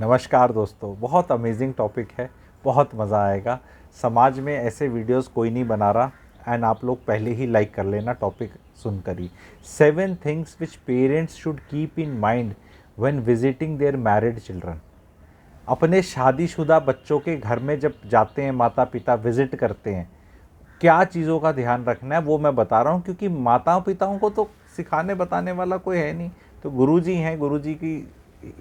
नमस्कार दोस्तों, बहुत अमेजिंग टॉपिक है, बहुत मज़ा आएगा। समाज में ऐसे वीडियोस कोई नहीं बना रहा एंड आप लोग पहले ही लाइक कर लेना टॉपिक सुनकर ही। 7 things which parents should keep in mind when visiting their married children. अपने शादीशुदा बच्चों के घर में जब जाते हैं, माता पिता विजिट करते हैं, क्या चीज़ों का ध्यान रखना है वो मैं बता रहा हूँ, क्योंकि माता पिताओं को तो सिखाने बताने वाला कोई है नहीं। तो गुरुजी हैं, गुरुजी की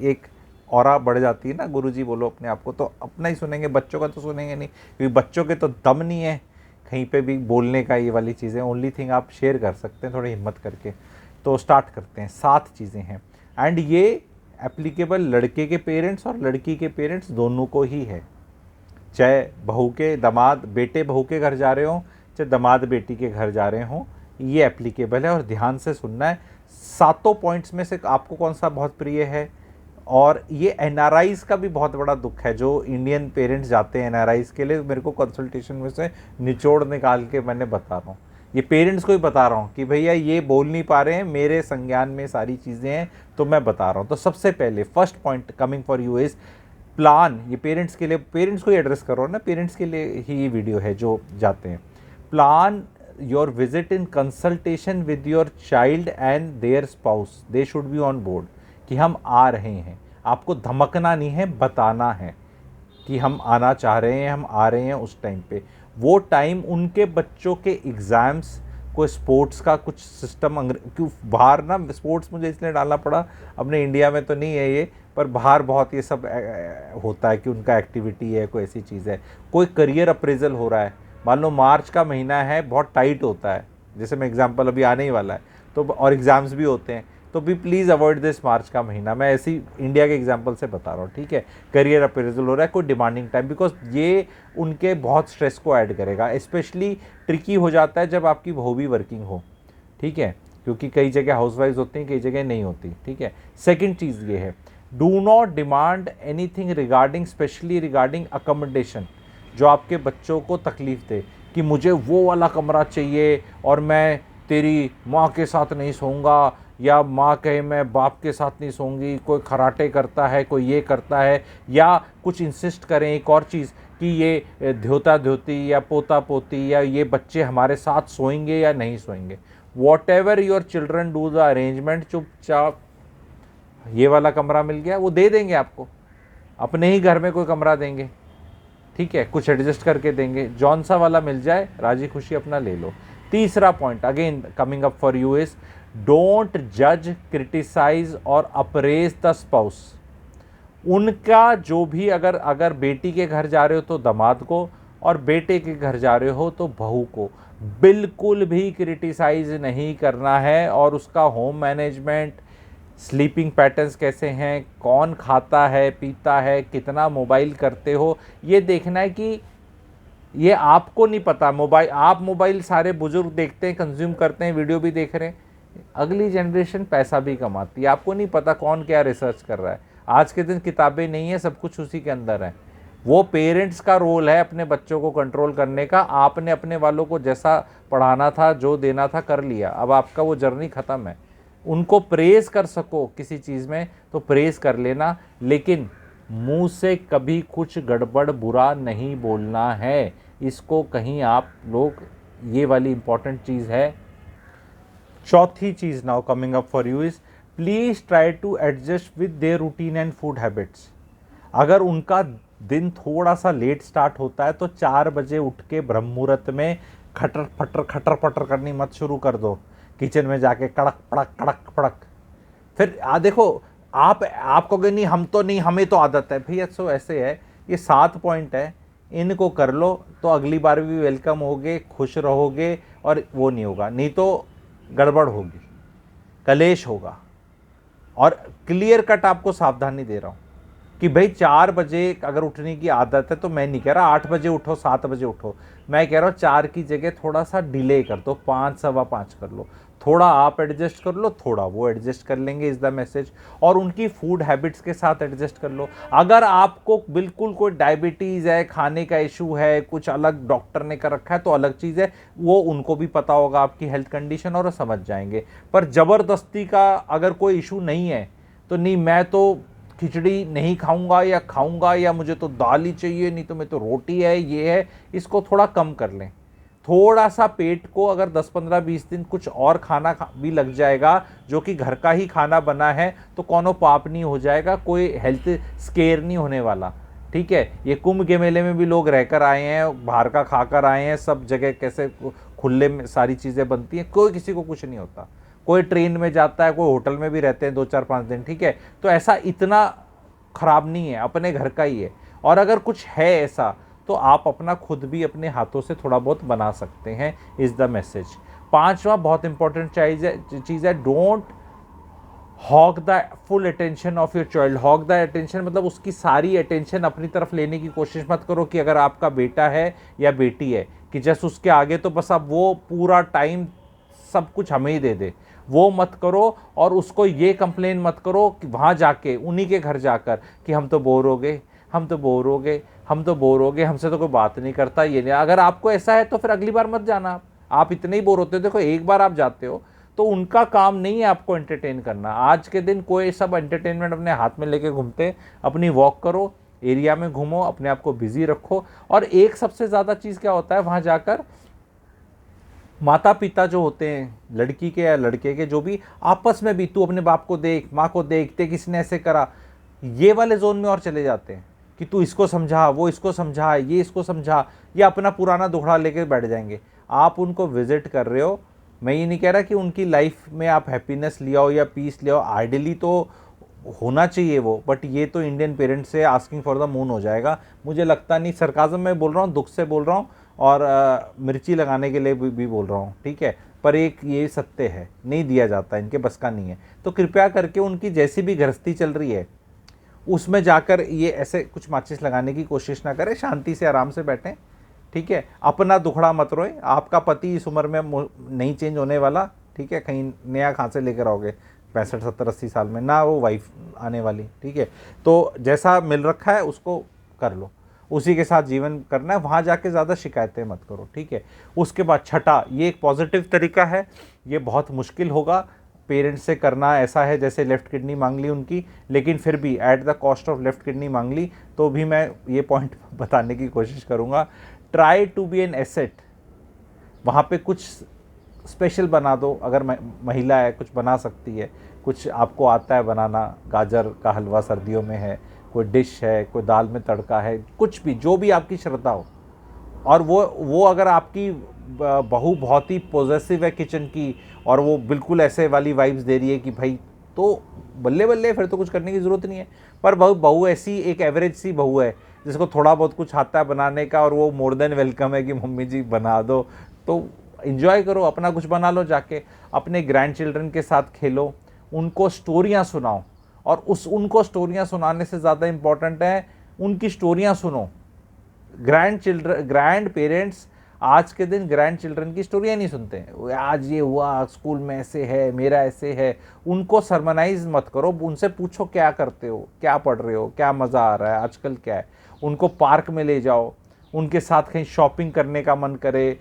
एक ऑरा बढ़ जाती है ना, गुरुजी बोलो अपने आप को, तो अपना ही सुनेंगे, बच्चों का तो सुनेंगे नहीं, क्योंकि बच्चों के तो दम नहीं है कहीं पे भी बोलने का। ये वाली चीज़ें ओनली थिंग आप शेयर कर सकते हैं थोड़ी हिम्मत करके। तो स्टार्ट करते हैं। 7 चीज़ें हैं एंड ये एप्लीकेबल लड़के के पेरेंट्स और लड़की के पेरेंट्स दोनों को ही है। चाहे बहू के दामाद बेटे बहू के घर जा रहे हो, चाहे दामाद बेटी के घर जा रहे हो, ये एप्लीकेबल है और ध्यान से सुनना है। 7 पॉइंट्स में से आपको कौन सा बहुत प्रिय है? और ये एनआरआईज का भी बहुत बड़ा दुख है, जो इंडियन पेरेंट्स जाते हैं एनआरआईज के लिए। मेरे को कंसल्टेशन में से निचोड़ निकाल के मैंने बता रहा हूँ, ये पेरेंट्स को ही बता रहा हूँ कि भैया ये बोल नहीं पा रहे हैं, मेरे संज्ञान में सारी चीज़ें हैं तो मैं बता रहा हूँ। तो सबसे पहले first point coming for you is plan. ये पेरेंट्स के लिए, पेरेंट्स को ही एड्रेस करो ना, पेरेंट्स के लिए ही ये वीडियो है जो जाते हैं। Plan your visit in consultation with your child and their spouse, they should be on board कि हम आ रहे हैं। आपको धमकना नहीं है, बताना है कि हम आना चाह रहे हैं, हम आ रहे हैं उस टाइम पे। वो टाइम उनके बच्चों के एग्ज़ाम्स, कोई स्पोर्ट्स का कुछ सिस्टम, क्यों बाहर ना स्पोर्ट्स मुझे इसलिए डालना पड़ा, अपने इंडिया में तो नहीं है ये, पर बाहर बहुत ये सब होता है कि उनका एक्टिविटी है, कोई ऐसी चीज़ है, कोई करियर अप्रेजल हो रहा है। मान लो मार्च का महीना है, बहुत टाइट होता है, जैसे मैं एग्जाम्पल अभी आने ही वाला है तो, और एग्ज़ाम्स भी होते हैं, तो भी प्लीज़ अवॉइड दिस मार्च का महीना। मैं ऐसी इंडिया के एग्जांपल से बता रहा हूँ, ठीक है। करियर अप्रेजल हो रहा है, कोई डिमांडिंग टाइम, बिकॉज ये उनके बहुत स्ट्रेस को ऐड करेगा। स्पेशली ट्रिकी हो जाता है जब आपकी बहू भी वर्किंग हो, ठीक है, क्योंकि कई जगह हाउसवाइफ होती हैं, कई जगह नहीं होती, ठीक है। सेकेंड चीज़ ये है, do not demand anything regarding, specially regarding accommodation, जो आपके बच्चों को तकलीफ दे कि मुझे वो वाला कमरा चाहिए और मैं तेरी माँ के साथ नहीं सोऊंगा, या माँ कहे मैं बाप के साथ नहीं सोऊंगी, कोई खराटे करता है, कोई ये करता है, या कुछ इंसिस्ट करें एक और चीज़ कि ये ध्योता ध्योती या पोता पोती या ये बच्चे हमारे साथ सोएंगे या नहीं सोएंगे। Whatever your children do the arrangement, चुपचाप ये वाला कमरा मिल गया वो दे देंगे आपको, अपने ही घर में कोई कमरा देंगे, ठीक है, कुछ एडजस्ट करके देंगे, जौन सा वाला मिल जाए राजी खुशी अपना ले लो। तीसरा point again coming up for you is, don't जज, क्रिटिसाइज और अप्रेज द स्पाउस। उनका जो भी, अगर बेटी के घर जा रहे हो तो दामाद को, और बेटे के घर जा रहे हो तो बहू को बिल्कुल भी क्रिटिसाइज नहीं करना है। और उसका होम मैनेजमेंट, स्लीपिंग पैटर्न्स कैसे हैं, कौन खाता है पीता है, कितना मोबाइल करते हो, ये देखना है कि ये आपको नहीं पता। मोबाइल, आप मोबाइल सारे बुजुर्ग देखते हैं, कंज्यूम करते हैं, वीडियो भी देख रहे हैं, अगली जनरेशन पैसा भी कमाती है, आपको नहीं पता कौन क्या रिसर्च कर रहा है। आज के दिन किताबें नहीं है, सब कुछ उसी के अंदर है। वो पेरेंट्स का रोल है अपने बच्चों को कंट्रोल करने का। आपने अपने वालों को जैसा पढ़ाना था, जो देना था कर लिया, अब आपका वो जर्नी ख़त्म है। उनको प्रेज़ कर सको किसी चीज़ में तो प्रेज़ कर लेना, लेकिन मुंह से कभी कुछ गड़बड़ बुरा नहीं बोलना है। इसको कहीं आप लोग, ये वाली इंपॉर्टेंट चीज़ है। चौथी चीज़ now coming up for you is, please try to adjust with their routine and food habits. अगर उनका दिन थोड़ा सा लेट स्टार्ट होता है तो 4 बजे उठ के ब्रह्म मुहूर्त में खटर पटर करनी मत शुरू कर दो, किचन में जाके कड़क पड़क पड़क। फिर देखो, आप कहोगे नहीं हम तो नहीं, हमें तो आदत है भैया। सो ऐसे है, ये 7 पॉइंट है, इनको कर लो तो अगली बार भी वेलकम होगे, खुश रहोगे, और वो नहीं होगा, नहीं तो गड़बड़ होगी, कलेश होगा। और क्लियर कट आपको सावधानी दे रहा हूँ कि भाई 4 बजे अगर उठने की आदत है तो मैं नहीं कह रहा 8 बजे उठो, 7 बजे उठो, मैं कह रहा हूँ 4 की जगह थोड़ा सा डिले कर दो, 5 सवा 5 कर लो, थोड़ा आप एडजस्ट कर लो, थोड़ा वो एडजस्ट कर लेंगे, इज़ द मैसेज। और उनकी फूड हैबिट्स के साथ एडजस्ट कर लो। अगर आपको बिल्कुल कोई डायबिटीज़ है, खाने का इशू है, कुछ अलग डॉक्टर ने कर रखा है तो अलग चीज़ है, वो उनको भी पता होगा आपकी हेल्थ कंडीशन और समझ जाएंगे। पर ज़बरदस्ती का अगर कोई इशू नहीं है तो नहीं, मैं तो खिचड़ी नहीं खाऊंगा या खाऊंगा, या मुझे तो दाल ही चाहिए, नहीं तो मैं तो रोटी है, ये है, इसको थोड़ा कम कर लें। थोड़ा सा पेट को अगर 10-15-20 दिन कुछ और खाना भी लग जाएगा जो कि घर का ही खाना बना है, तो कोनो पाप नहीं हो जाएगा, कोई हेल्थ स्केयर नहीं होने वाला। ठीक है, ये कुंभ के मेले में भी लोग रहकर आए हैं, बाहर का खाकर आए हैं, सब जगह कैसे खुले में सारी चीज़ें बनती हैं, कोई किसी को कुछ नहीं होता। कोई ट्रेन में जाता है, कोई होटल में भी रहते हैं 2-4-5 दिन। ठीक है, तो ऐसा इतना खराब नहीं है, अपने घर का ही है। और अगर कुछ है ऐसा तो आप अपना खुद भी अपने हाथों से थोड़ा बहुत बना सकते हैं, इज़ द मैसेज। पांचवा बहुत इंपॉर्टेंट चीज़ है, don't hog the full attention of your child. Hog the attention मतलब उसकी सारी अटेंशन अपनी तरफ लेने की कोशिश मत करो, कि अगर आपका बेटा है या बेटी है कि जस्ट उसके आगे तो बस अब वो पूरा टाइम सब कुछ हमें ही दे दे, वो मत करो। और उसको ये कंप्लेन मत करो कि वहाँ जाके उन्हीं के घर जाकर कि हम तो बोर हो गए, हम तो बोर हो गए, हम तो बोर हो गए, हमसे तो कोई बात नहीं करता, ये नहीं। अगर आपको ऐसा है तो फिर अगली बार मत जाना। आप इतने ही बोर होते हो, देखो एक बार आप जाते हो तो उनका काम नहीं है आपको एंटरटेन करना। आज के दिन कोई सब एंटरटेनमेंट अपने हाथ में लेके घूमते। अपनी वॉक करो, एरिया में घूमो, अपने आप को बिजी रखो। और एक सबसे ज़्यादा चीज़ क्या होता है, वहाँ जाकर माता पिता जो होते हैं लड़की के या लड़के के, जो भी आपस में भी, तू अपने बाप को देख, माँ को देखते, किसने ऐसे करा, ये वाले जोन में और चले जाते हैं कि तू इसको समझा, वो इसको समझा, ये इसको समझा, या अपना पुराना दुखड़ा लेके बैठ जाएंगे। आप उनको विजिट कर रहे हो, मैं ये नहीं कह रहा कि उनकी लाइफ में आप हैप्पीनेस ले आओ या पीस ले आओ, आइडियली तो होना चाहिए वो, बट ये तो इंडियन पेरेंट्स से आस्किंग फॉर द मून हो जाएगा। मुझे लगता नहीं, सरकाज़म में बोल रहा हूँ, दुख से बोल रहा हूँ, और मिर्ची लगाने के लिए भी बोल रहा हूँ। ठीक है, पर एक ये सत्य है, नहीं दिया जाता, इनके बस का नहीं है। तो कृपया करके उनकी जैसी भी गृहस्थी चल रही है उसमें जाकर ये ऐसे कुछ माचिस लगाने की कोशिश ना करें, शांति से आराम से बैठें। ठीक है, अपना दुखड़ा मत रोए, आपका पति इस उम्र में नहीं चेंज होने वाला। ठीक है, कहीं नया कहाँ से लेकर आओगे 65, 70, 80 साल में, ना वो वाइफ आने वाली। ठीक है, तो जैसा मिल रखा है उसको कर लो, उसी के साथ जीवन करना है, वहाँ जाके ज़्यादा शिकायतें मत करो। ठीक है, उसके बाद छठा, ये एक पॉजिटिव तरीका है, ये बहुत मुश्किल होगा पेरेंट्स से करना। ऐसा है जैसे लेफ़्ट किडनी मांग ली उनकी, लेकिन फिर भी at the cost of left kidney मांग ली, तो भी मैं ये पॉइंट बताने की कोशिश करूँगा। Try to be an asset, वहाँ पे कुछ स्पेशल बना दो। अगर महिला है, कुछ बना सकती है, कुछ आपको आता है बनाना, गाजर का हलवा सर्दियों में है, कोई डिश है, कोई दाल में तड़का है, कुछ भी, जो भी आपकी श्रद्धा हो। और वो अगर आपकी बहू बहुत ही पॉजेसिव है किचन की, और वो बिल्कुल ऐसे वाली वाइब्स दे रही है कि भाई, तो बल्ले बल्ले, फिर तो कुछ करने की ज़रूरत नहीं है। पर बहू ऐसी एक एवरेज सी बहू है जिसको थोड़ा बहुत कुछ आता है बनाने का, और वो मोर देन वेलकम है कि मम्मी जी बना दो, तो इन्जॉय करो, अपना कुछ बना लो जाके, अपने ग्रैंड चिल्ड्रन के साथ खेलो, उनको स्टोरियाँ सुनाओ। और उनको स्टोरियाँ सुनाने से ज़्यादा इम्पॉर्टेंट है उनकी स्टोरियाँ सुनो। ग्रैंड पेरेंट्स आज के दिन ग्रैंड चिल्ड्रन की स्टोरियाँ नहीं सुनते हैं, आज ये हुआ, स्कूल में ऐसे है, मेरा ऐसे है। उनको सरमनाइज मत करो, उनसे पूछो क्या करते हो, क्या पढ़ रहे हो, क्या मज़ा आ रहा है, आजकल क्या है। उनको पार्क में ले जाओ, उनके साथ कहीं शॉपिंग करने का मन करे।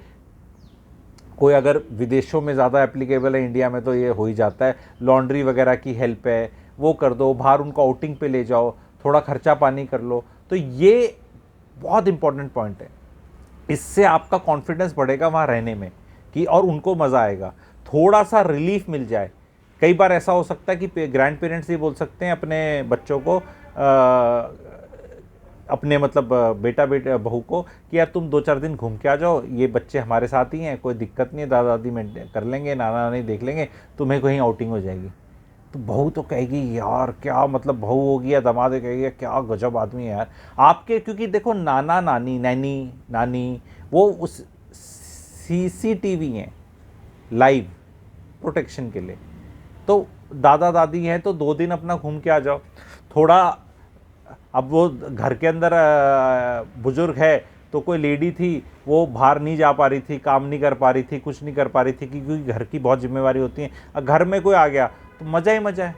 कोई अगर विदेशों में ज़्यादा एप्लीकेबल है, इंडिया में तो ये हो ही जाता है, लॉन्ड्री वगैरह की हेल्प है, वो कर दो। बाहर उनको आउटिंग पे ले जाओ, थोड़ा खर्चा पानी कर लो। तो ये बहुत इंपॉर्टेंट पॉइंट है, इससे आपका कॉन्फिडेंस बढ़ेगा वहाँ रहने में, कि और उनको मज़ा आएगा, थोड़ा सा रिलीफ मिल जाए। कई बार ऐसा हो सकता है कि ग्रैंड पेरेंट्स ये बोल सकते हैं अपने बच्चों को, अपने मतलब बेटा बहू को, कि यार तुम 2-4 दिन घूम के आ जाओ, ये बच्चे हमारे साथ ही हैं, कोई दिक्कत नहीं है, दादा दादी मेंटेन कर लेंगे, नाना नानी देख लेंगे, तुम्हें कहीं आउटिंग हो जाएगी। तो बहू तो कहेगी यार क्या, मतलब बहू होगी या दामाद कहेगी क्या गजब आदमी है यार आपके। क्योंकि देखो नाना नानी, नैनी नानी, वो उस CCTV हैं लाइव प्रोटेक्शन के लिए। तो दादा दादी हैं तो 2 दिन अपना घूम के आ जाओ थोड़ा। अब वो घर के अंदर बुजुर्ग है, तो कोई लेडी थी, वो बाहर नहीं जा पा रही थी, काम नहीं कर पा रही थी, कुछ नहीं कर पा रही थी, क्योंकि घर की बहुत जिम्मेवारी होती है। अब घर में कोई आ गया तो मज़ा ही मज़ा है।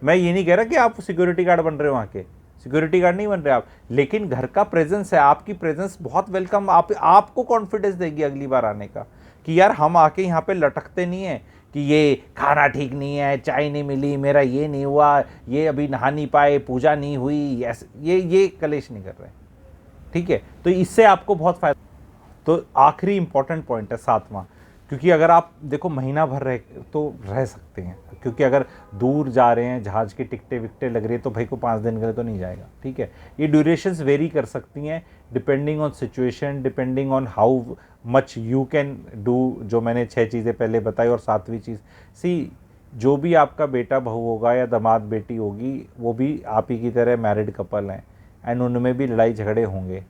मैं ये नहीं कह रहा कि आप सिक्योरिटी गार्ड बन रहे हो, वहाँ के सिक्योरिटी गार्ड नहीं बन रहे आप, लेकिन घर का प्रेजेंस है, आपकी प्रेजेंस बहुत वेलकम, आपको कॉन्फिडेंस देगी अगली बार आने का, कि यार हम आके यहाँ पे लटकते नहीं हैं, कि ये खाना ठीक नहीं है, चाय नहीं मिली, मेरा ये नहीं हुआ, ये अभी नहा नहीं पाए, पूजा नहीं हुई, ऐसे ये कलेश नहीं कर रहे। ठीक है, तो इससे आपको बहुत फायदा। तो आखिरी इंपॉर्टेंट पॉइंट है 7वां, क्योंकि अगर आप देखो महीना भर रह सकते हैं, क्योंकि अगर दूर जा रहे हैं, जहाज़ की टिकटें विकटें लग रही है, तो भाई को 5 दिन के लिए तो नहीं जाएगा। ठीक है, ये ड्यूरेशंस वेरी कर सकती हैं depending on situation, depending on how much you can do, जो मैंने 6 चीज़ें पहले बताई। और 7वीं चीज़, जो भी आपका बेटा बहू होगा या दामाद बेटी होगी, वो भी आप ही की तरह मैरिड कपल हैं, एंड उनमें भी लड़ाई झगड़े होंगे।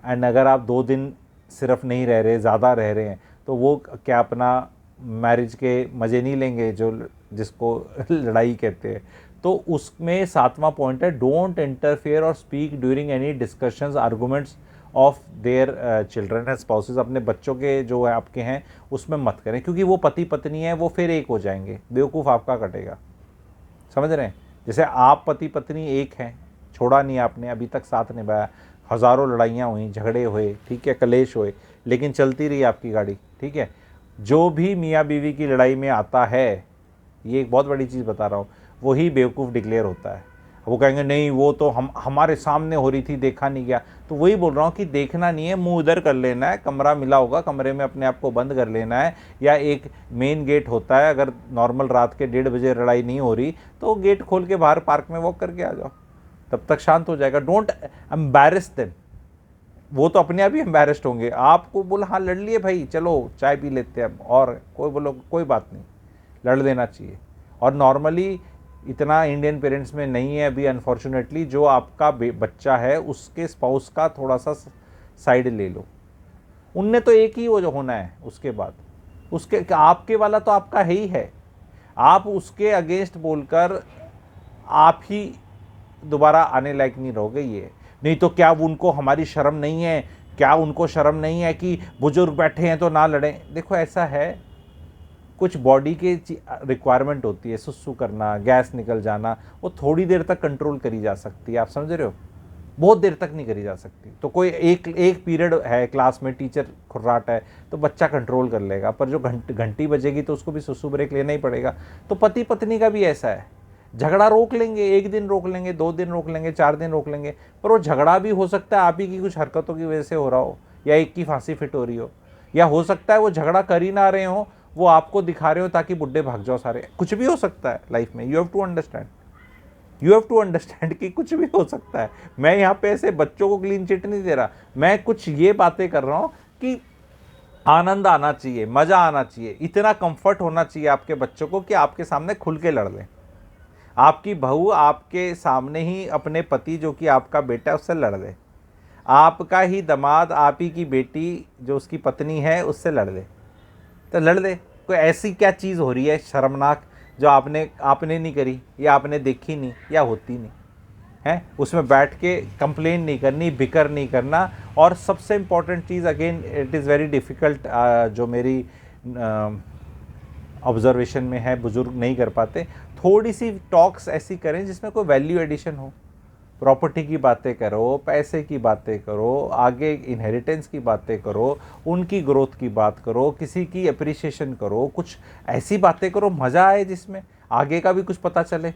एंड अगर आप 2 दिन सिर्फ नहीं रह रहे, ज़्यादा रह रहे हैं, तो वो क्या अपना मैरिज के मज़े नहीं लेंगे, जो जिसको लड़ाई कहते हैं। तो उसमें 7वां पॉइंट है, डोंट इंटरफेयर और speak during any discussions arguments of their children and spouses. अपने बच्चों के जो है आपके हैं उसमें मत करें, क्योंकि वो पति पत्नी है, वो फिर एक हो जाएंगे, बेवकूफ़ आपका कटेगा। समझ रहे हैं? जैसे आप पति पत्नी एक हैं, छोड़ा नहीं आपने, अभी तक साथ निभाया, हज़ारों लड़ाइयाँ हुई, झगड़े हुए, ठीक है, कलेश हुए, लेकिन चलती रही आपकी गाड़ी। ठीक है, जो भी मियाँ बीवी की लड़ाई में आता है, ये एक बहुत बड़ी चीज़ बता रहा हूँ, वही बेवकूफ़ डिक्लेयर होता है। वो कहेंगे नहीं, वो तो हमारे सामने हो रही थी, देखा नहीं गया। तो वही बोल रहा हूँ कि देखना नहीं है, मुंह उधर कर लेना है, कमरा मिला होगा, कमरे में अपने आप को बंद कर लेना है, या एक मेन गेट होता है, अगर नॉर्मल रात के 1:30 बजे लड़ाई नहीं हो रही तो गेट खोल के बाहर पार्क में वॉक करके आ जाओ, तब तक शांत हो जाएगा। डोंट एम्बैरेस देम, वो तो अपने आप ही एम्बैरेस्ड होंगे। आपको बोला हाँ लड़ लिए भाई, चलो चाय पी लेते हैं, और कोई बोलो कोई बात नहीं, लड़ देना चाहिए। और नॉर्मली इतना इंडियन पेरेंट्स में नहीं है अभी अनफॉर्चुनेटली, जो आपका बच्चा है उसके स्पाउस का थोड़ा सा साइड ले लो। उनने तो एक ही वो जो होना है, उसके बाद उसके आपके वाला तो आपका है ही है। आप उसके अगेंस्ट बोलकर आप ही दोबारा आने लायक नहीं रहोगे। ये नहीं तो क्या उनको हमारी शर्म नहीं है, क्या उनको शर्म नहीं है कि बुजुर्ग बैठे हैं तो ना लड़ें? देखो ऐसा है, कुछ बॉडी के रिक्वायरमेंट होती है, सुसु करना, गैस निकल जाना, वो थोड़ी देर तक कंट्रोल करी जा सकती है, आप समझ रहे हो, बहुत देर तक नहीं करी जा सकती। तो कोई एक पीरियड है क्लास में, टीचर खुर्राट है, तो बच्चा कंट्रोल कर लेगा, पर जो घंटी बजेगी तो उसको भी सुसु ब्रेक लेना ही पड़ेगा। तो पति पत्नी का भी ऐसा है, झगड़ा रोक लेंगे, 1 दिन रोक लेंगे, 2 दिन रोक लेंगे, 4 दिन रोक लेंगे, पर वो झगड़ा भी हो सकता है आप ही की कुछ हरकतों की वजह से हो रहा हो, या एक की फांसी फिट हो रही हो, या हो सकता है वो झगड़ा कर ही ना रहे हो, वो आपको दिखा रहे हो ताकि बुड्ढे भाग जाओ सारे। कुछ भी हो सकता है लाइफ में, यू हैव टू अंडरस्टैंड कि कुछ भी हो सकता है। मैं यहाँ पे ऐसे बच्चों को क्लीन चिट नहीं दे रहा, मैं कुछ ये बातें कर रहा हूँ कि आनंद आना चाहिए, मज़ा आना चाहिए, इतना कंफर्ट होना चाहिए आपके बच्चों को कि आपके सामने खुल के लड़ लें। आपकी बहू आपके सामने ही अपने पति जो कि आपका बेटा है उससे लड़ ले, आपका ही दामाद आप ही की बेटी जो उसकी पत्नी है उससे लड़ ले, तो लड़ ले। कोई ऐसी क्या चीज़ हो रही है शर्मनाक जो आपने नहीं करी, या आपने देखी नहीं, या होती नहीं है? उसमें बैठ के कंप्लेन नहीं करनी, बिकर नहीं करना। और सबसे important cheese, again it is very difficult, जो मेरी ऑब्जर्वेशन में है, बुज़ुर्ग नहीं कर पाते, थोड़ी सी टॉक्स ऐसी करें जिसमें कोई वैल्यू एडिशन हो। प्रॉपर्टी की बातें करो, पैसे की बातें करो, आगे इनहेरिटेंस की बातें करो, उनकी ग्रोथ की बात करो, किसी की अप्रिसिएशन करो, कुछ ऐसी बातें करो मज़ा आए, जिसमें आगे का भी कुछ पता चले।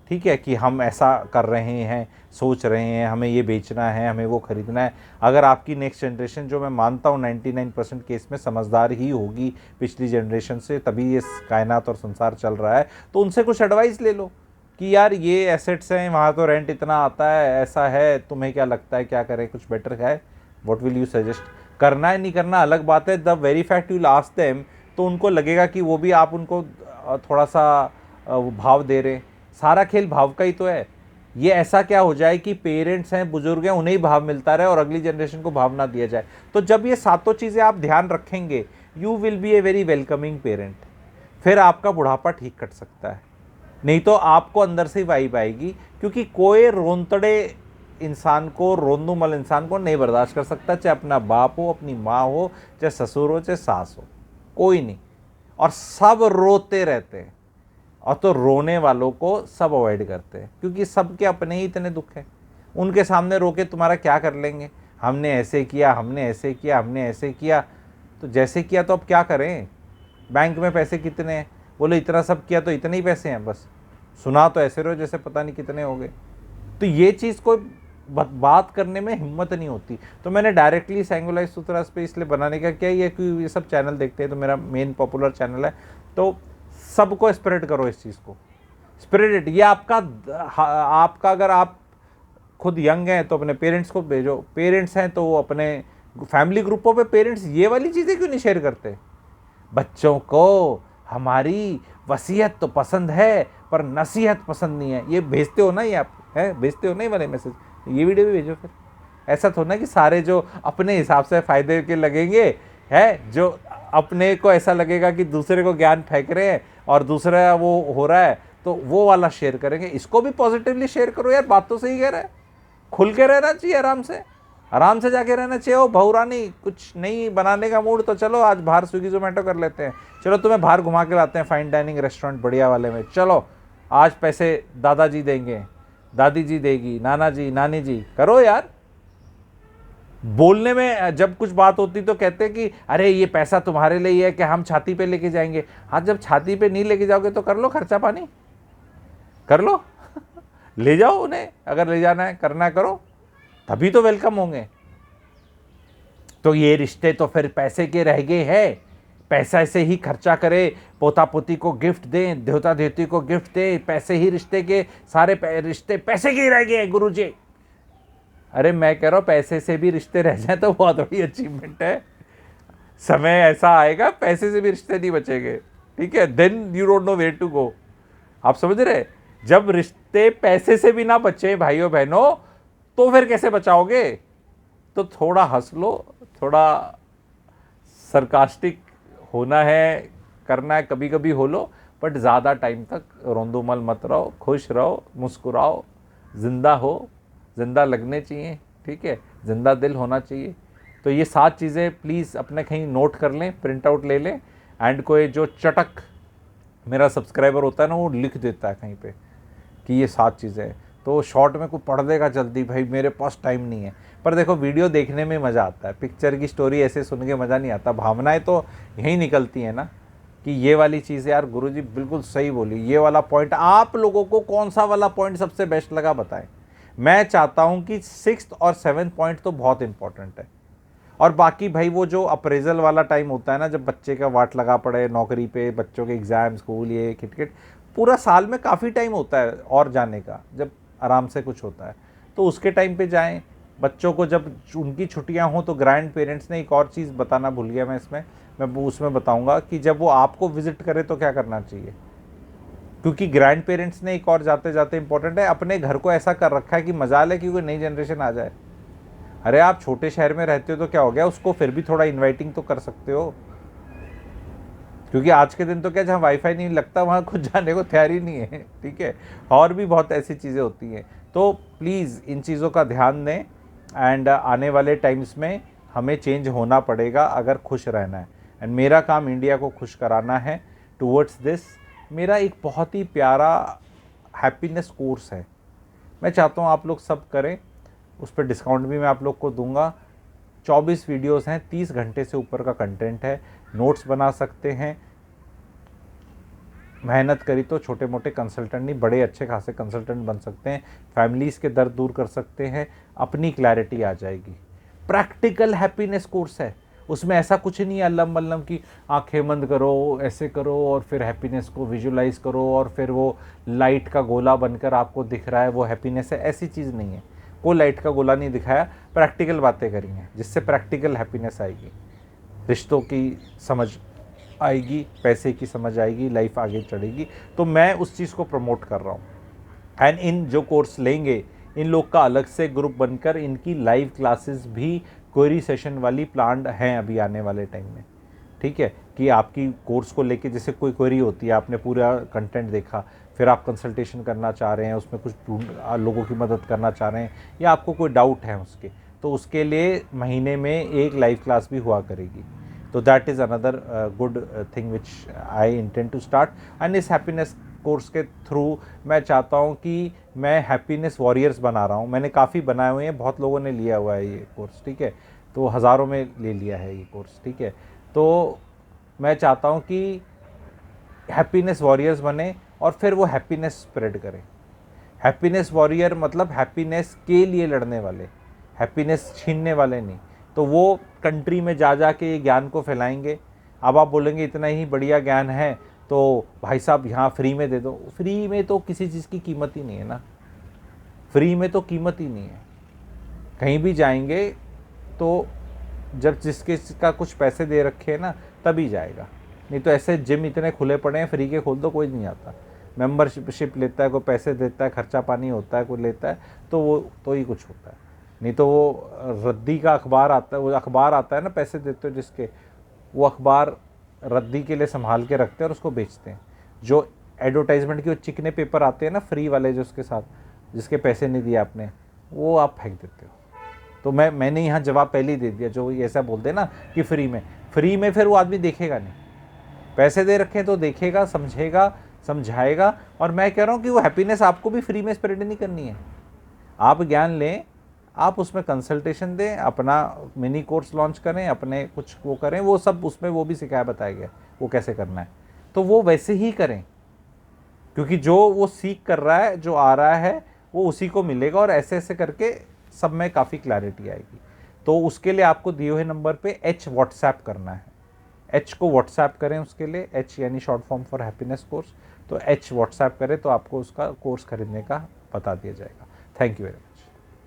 ठीक है, कि हम ऐसा कर रहे हैं, सोच रहे हैं, हमें ये बेचना है, हमें वो ख़रीदना है। अगर आपकी नेक्स्ट जनरेशन, जो मैं मानता हूँ 99% केस में समझदार ही होगी पिछली जनरेशन से, तभी ये कायनात और संसार चल रहा है, तो उनसे कुछ एडवाइस ले लो कि यार ये एसेट्स हैं, वहाँ तो रेंट इतना आता है, ऐसा है, तुम्हें क्या लगता है, क्या करें, कुछ बेटर है, व्हाट विल यू सजेस्ट? करना है नहीं करना अलग बात है, the very fact you ask them, तो उनको लगेगा कि वो भी आप उनको थोड़ा सा भाव दे रहे। सारा खेल भाव का ही तो है। ये ऐसा क्या हो जाए कि पेरेंट्स हैं, बुजुर्ग हैं, उन्हें ही भाव मिलता रहे और अगली जनरेशन को भाव ना दिया जाए। तो जब ये सातों चीज़ें आप ध्यान रखेंगे, you will be a very welcoming parent. फिर आपका बुढ़ापा ठीक कट सकता है, नहीं तो आपको अंदर से ही वाइब आएगी, क्योंकि कोई रोंतड़े इंसान को, रोंदूमल इंसान को नहीं बर्दाश्त कर सकता, चाहे अपना बाप हो, अपनी माँ हो, चाहे ससुर हो, चाहे सास हो, कोई नहीं। और सब रोते रहते हैं, और तो रोने वालों को सब अवॉइड करते हैं, क्योंकि सबके अपने ही इतने दुख हैं। उनके सामने रो के तुम्हारा क्या कर लेंगे? हमने ऐसे किया, हमने ऐसे किया, हमने ऐसे किया। तो जैसे किया तो अब क्या करें? बैंक में पैसे कितने हैं? बोले इतना सब किया तो इतने ही पैसे हैं बस, सुना तो ऐसे रहो जैसे पता नहीं कितने हो गए। तो ये चीज़ को बात करने में हिम्मत नहीं होती। तो मैंने डायरेक्टली सेंगुलाइज सूत्रास पे इसलिए बनाने का क्या है कि ये सब चैनल देखते हैं, तो मेरा मेन पॉपुलर चैनल है, तो सबको स्प्रेड करो इस चीज़ को, स्प्रेड इट। ये आपका अगर आप खुद यंग हैं तो अपने पेरेंट्स को भेजो, पेरेंट्स हैं तो वो अपने फैमिली ग्रुपों पे पेरेंट्स ये वाली चीज़ें क्यों नहीं शेयर करते? बच्चों को हमारी वसीयत तो पसंद है पर नसीहत पसंद नहीं है, ये भेजते हो ना, ये आप है भेजते हो ना ये वाले मैसेज, ये वीडियो भी भेजो फिर। ऐसा थोड़ा ना कि सारे जो अपने हिसाब से फ़ायदे के लगेंगे है, जो अपने को ऐसा लगेगा कि दूसरे को ज्ञान फेंक रहे हैं और दूसरा वो हो रहा है तो वो वाला शेयर करेंगे। इसको भी पॉजिटिवली शेयर करो यार, बात तो सही कह रहा है, खुल के रहना चाहिए, आराम से जाके रहना चाहिए। ओ बहू रानी कुछ नहीं बनाने का मूड, तो चलो आज बाहर स्विगी जोमेटो कर लेते हैं, चलो तुम्हें बाहर घुमा के लाते हैं फाइन डाइनिंग रेस्टोरेंट बढ़िया वाले में, चलो आज पैसे दादाजी देंगे, दादी जी देगी, नाना जी नानी जी, करो यार। बोलने में जब कुछ बात होती तो कहते हैं कि अरे ये पैसा तुम्हारे लिए है कि हम छाती पे लेके जाएंगे। हाँ, जब छाती पे नहीं लेके जाओगे तो कर लो खर्चा पानी, कर लो ले जाओ उन्हें, अगर ले जाना है करना है करो, तभी तो वेलकम होंगे। तो ये रिश्ते तो फिर पैसे के रह गए हैं, पैसा से ही खर्चा करे, पोता पोती को गिफ्ट दें, देवता देवती को गिफ्ट दें, पैसे ही रिश्ते के सारे रिश्ते पैसे के ही रह गए गुरुजी। अरे मैं कह रहा हूँ पैसे से भी रिश्ते रह जाए तो बहुत बड़ी अचीवमेंट है। समय ऐसा आएगा पैसे से भी रिश्ते नहीं बचेंगे, ठीक है, then you don't know where to go. आप समझ रहे? जब रिश्ते पैसे से भी ना बचे भाइयों बहनों, तो फिर कैसे बचाओगे? तो थोड़ा हंस लो, थोड़ा सरकास्टिक होना है, करना है, कभी कभी हो लो, बट ज़्यादा टाइम तक रोंदोमल मत रहो, खुश रहो, मुस्कुराओ, जिंदा हो, जिंदा लगने चाहिए, ठीक है, जिंदा दिल होना चाहिए। तो ये 7 चीज़ें प्लीज़ अपने कहीं नोट कर लें, प्रिंट आउट ले लें। एंड कोई जो चटक मेरा सब्सक्राइबर होता है ना, वो लिख देता है कहीं पे कि ये 7 चीज़ें हैं, तो शॉर्ट में कोई पढ़ देगा जल्दी, भाई मेरे पास टाइम नहीं है। पर देखो वीडियो देखने में मज़ा आता है, पिक्चर की स्टोरी ऐसे सुन के मज़ा नहीं आता, भावनाएं तो यहीं निकलती हैं ना कि ये वाली चीज़ यार गुरुजी बिल्कुल सही बोली, ये वाला पॉइंट। आप लोगों को कौन सा वाला पॉइंट सबसे बेस्ट लगा बताएं। मैं चाहता हूं कि 6th और 7th पॉइंट तो बहुत इंपॉर्टेंट है, और बाकी भाई वो जो अप्रेजल वाला टाइम होता है ना, जब बच्चे का वाट लगा पड़े नौकरी पे, बच्चों के एग्ज़ाम, स्कूल, ये खिटखिट, पूरा साल में काफ़ी टाइम होता है और जाने का, जब आराम से कुछ होता है तो उसके टाइम पे जाएं। बच्चों को जब उनकी छुट्टियां हों तो ग्रैंड पेरेंट्स ने एक और चीज़ बताना भूल गया मैं इसमें, मैं उसमें बताऊंगा कि जब वो आपको विजिट करे तो क्या करना चाहिए, क्योंकि ग्रैंड पेरेंट्स ने एक और जाते जाते इंपॉर्टेंट है, अपने घर को ऐसा कर रखा है कि मजाल है कि कोई नई जनरेशन आ जाए। अरे आप छोटे शहर में रहते हो तो क्या हो गया, उसको फिर भी थोड़ा इनवाइटिंग तो कर सकते हो, क्योंकि आज के दिन तो क्या, जहाँ वाईफाई नहीं लगता वहाँ खुद जाने को तैयार ही नहीं है, ठीक है। और भी बहुत ऐसी चीज़ें होती हैं, तो प्लीज़ इन चीज़ों का ध्यान दें। एंड आने वाले टाइम्स में हमें चेंज होना पड़ेगा अगर खुश रहना है, एंड मेरा काम इंडिया को खुश कराना है। टूवर्ड्स दिस मेरा एक बहुत ही प्यारा हैप्पीनेस कोर्स है, मैं चाहता हूँ आप लोग सब करें, उस पर डिस्काउंट भी मैं आप लोग को दूंगा। 24 वीडियोस हैं, 30 घंटे से ऊपर का कंटेंट है, नोट्स बना सकते हैं, मेहनत करी तो छोटे मोटे कंसल्टेंट नहीं, बड़े अच्छे खासे कंसल्टेंट बन सकते हैं, फैमिलीज़ के दर्द दूर कर सकते हैं, अपनी क्लैरिटी आ जाएगी। प्रैक्टिकल हैप्पीनेस कोर्स है, उसमें ऐसा कुछ नहीं है अल्लम मल्लम की आंखें बंद करो, ऐसे करो और फिर हैप्पीनेस को विजुलाइज करो और फिर वो लाइट का गोला बनकर आपको दिख रहा है वो हैप्पीनेस है, ऐसी चीज़ नहीं है। कोई लाइट का गोला नहीं दिखाया, प्रैक्टिकल बातें करी हैं जिससे प्रैक्टिकल हैप्पीनेस आएगी, रिश्तों की समझ आएगी, पैसे की समझ आएगी, लाइफ आगे चढ़ेगी। तो मैं उस चीज़ को प्रमोट कर रहा हूँ। एंड इन जो कोर्स लेंगे इन लोग का अलग से ग्रुप बनकर इनकी लाइव क्लासेस भी क्वेरी सेशन वाली प्लान्ड हैं अभी आने वाले टाइम में, ठीक है, कि आपकी कोर्स को लेके जैसे कोई क्वेरी होती है, आपने पूरा कंटेंट देखा, फिर आप कंसल्टेशन करना चाह रहे हैं, उसमें कुछ लोगों की मदद करना चाह रहे हैं, या आपको कोई डाउट है उसके, तो उसके लिए महीने में एक लाइव क्लास भी हुआ करेगी। तो that is another good thing which I intend to start. And इस हैप्पीनेस कोर्स के थ्रू मैं चाहता हूँ कि मैं हैप्पीनेस वॉरियर्स बना रहा हूँ, मैंने काफ़ी बनाए हुए हैं, बहुत लोगों ने लिया हुआ है ये कोर्स, ठीक है, तो हज़ारों में ले लिया है ये कोर्स, ठीक है। तो मैं चाहता हूँ कि हैप्पीनेस वॉरियर्स बने और फिर वो हैप्पीनेस स्प्रेड करें। हैप्पीनेस वॉरियर मतलब हैप्पीनेस के लिए लड़ने वाले, हैप्पीनेस छीनने वाले नहीं। तो वो कंट्री में जा जा के ये ज्ञान को फैलाएंगे। अब आप बोलेंगे इतना ही बढ़िया ज्ञान है तो भाई साहब यहाँ फ्री में दे दो। फ्री में तो किसी चीज़ की कीमत ही नहीं है ना, फ्री में तो कीमत ही नहीं है। कहीं भी जाएंगे तो जब जिसके का कुछ पैसे दे रखे हैं ना तभी जाएगा, नहीं तो ऐसे जिम इतने खुले पड़े हैं फ्री के, खोल दो कोई नहीं आता। मेंबरशिप लेता है, कोई पैसे देता है, खर्चा पानी होता है, कोई लेता है तो वो तो ही कुछ होता है। नहीं तो वो रद्दी का अखबार आता है, वो अखबार आता है ना पैसे देते हो जिसके, वो अखबार रद्दी के लिए संभाल के रखते हैं और उसको बेचते हैं। जो एडवर्टाइजमेंट के वो चिकने पेपर आते हैं ना फ्री वाले, जो उसके साथ जिसके पैसे नहीं दिए आपने, वो आप फेंक देते हो। तो मैंने यहाँ जवाब पहले ही दे दिया। जो ऐसा बोलते हैं ना कि फ्री में फिर वो आदमी देखेगा नहीं। पैसे दे रखे हैं तो देखेगा, समझेगा, समझाएगा। और मैं कह रहा हूँ कि वो हैप्पीनेस आपको भी फ्री में स्प्रेड नहीं करनी है। आप ज्ञान लें, आप उसमें कंसल्टेशन दें, अपना मिनी कोर्स लॉन्च करें, अपने कुछ वो करें, वो सब उसमें वो भी सिखाया बताया गया वो कैसे करना है, तो वो वैसे ही करें। क्योंकि जो वो सीख कर रहा है, जो आ रहा है, वो उसी को मिलेगा। और ऐसे ऐसे करके सब में काफ़ी क्लैरिटी आएगी। तो उसके लिए आपको दिए हुए नंबर पे H व्हाट्सएप करना है। H को व्हाट्सएप करें उसके लिए, H यानी short form for happiness course. तो H व्हाट्सएप करें तो आपको उसका कोर्स खरीदने का बता दिया जाएगा। Thank you very much.